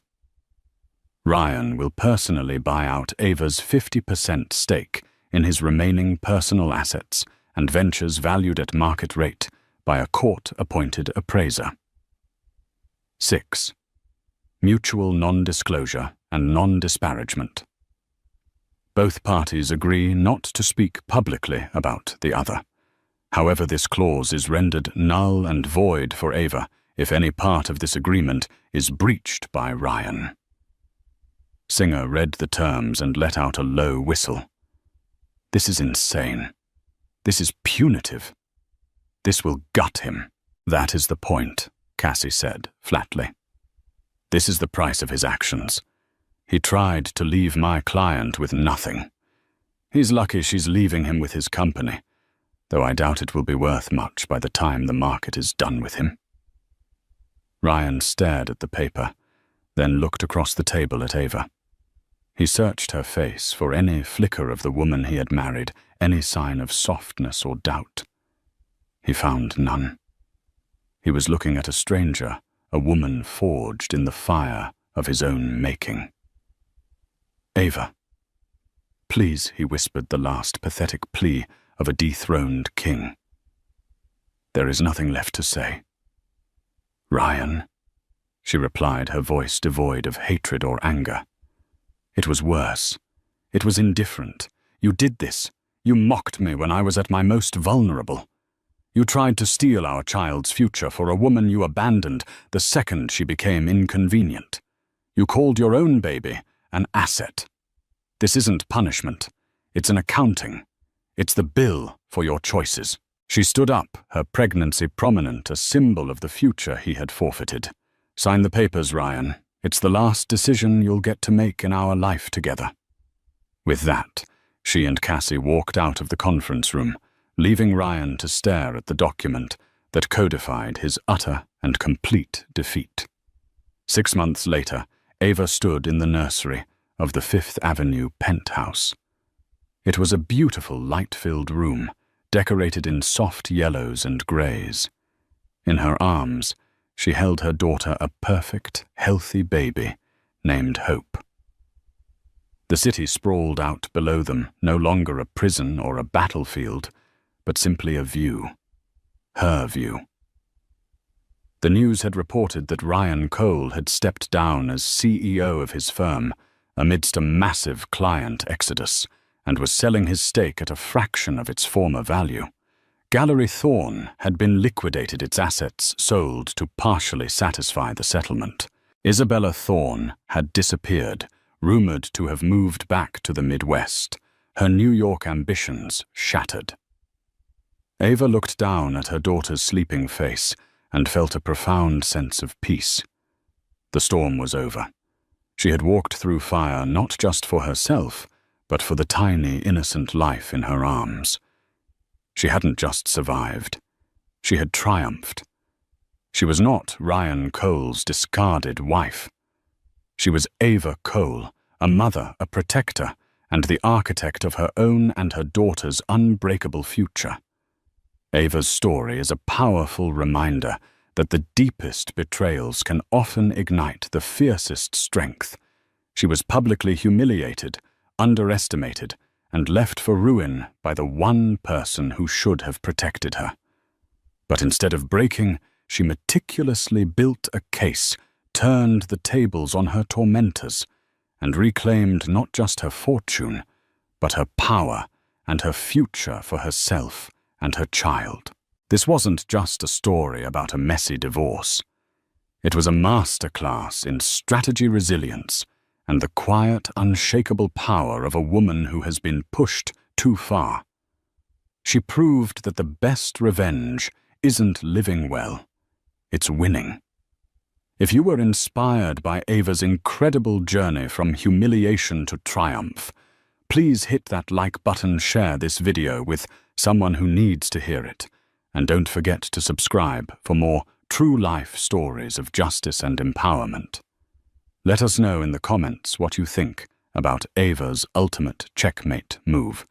Ryan will personally buy out Ava's 50% stake in his remaining personal assets and ventures valued at market rate by a court-appointed appraiser. 6. Mutual non-disclosure and non-disparagement. Both parties agree not to speak publicly about the other. However, this clause is rendered null and void for Ava if any part of this agreement is breached by Ryan. Singer read the terms and let out a low whistle. This is insane. This is punitive. This will gut him. That is the point, Cassie said flatly. This is the price of his actions. He tried to leave my client with nothing. He's lucky she's leaving him with his company, though I doubt it will be worth much by the time the market is done with him. Ryan stared at the paper, then looked across the table at Ava. He searched her face for any flicker of the woman he had married, any sign of softness or doubt. He found none. He was looking at a stranger, a woman forged in the fire of his own making. Ava. Please, he whispered the last pathetic plea of a dethroned king. There is nothing left to say. Ryan, she replied, her voice devoid of hatred or anger. It was worse. It was indifferent. You did this. You mocked me when I was at my most vulnerable. You tried to steal our child's future for a woman you abandoned the second she became inconvenient. You called your own baby an asset. This isn't punishment. It's an accounting. It's the bill for your choices. She stood up, her pregnancy prominent, a symbol of the future he had forfeited. Sign the papers, Ryan. It's the last decision you'll get to make in our life together. With that, she and Cassie walked out of the conference room, leaving Ryan to stare at the document that codified his utter and complete defeat. 6 months later, Ava stood in the nursery of the Fifth Avenue penthouse. It was a beautiful light-filled room, decorated in soft yellows and grays. In her arms, she held her daughter, a perfect, healthy baby named Hope. The city sprawled out below them, no longer a prison or a battlefield, but simply a view. Her view. The news had reported that Ryan Cole had stepped down as CEO of his firm amidst a massive client exodus and was selling his stake at a fraction of its former value. Gallery Thorne had been liquidated, its assets sold to partially satisfy the settlement. Isabella Thorne had disappeared, rumored to have moved back to the Midwest, her New York ambitions shattered. Ava looked down at her daughter's sleeping face and felt a profound sense of peace. The storm was over. She had walked through fire not just for herself, but for the tiny, innocent life in her arms. She hadn't just survived. She had triumphed. She was not Ryan Cole's discarded wife. She was Ava Cole, a mother, a protector, and the architect of her own and her daughter's unbreakable future. Ava's story is a powerful reminder that the deepest betrayals can often ignite the fiercest strength. She was publicly humiliated, underestimated, and left for ruin by the one person who should have protected her. But instead of breaking, she meticulously built a case, turned the tables on her tormentors, and reclaimed not just her fortune, but her power and her future for herself and her child. This wasn't just a story about a messy divorce. It was a masterclass in strategy resilience and the quiet, unshakable power of a woman who has been pushed too far. She proved that the best revenge isn't living well, it's winning. If you were inspired by Ava's incredible journey from humiliation to triumph, please hit that like button, share this video with someone who needs to hear it, and don't forget to subscribe for more true-life stories of justice and empowerment. Let us know in the comments what you think about Ava's ultimate checkmate move.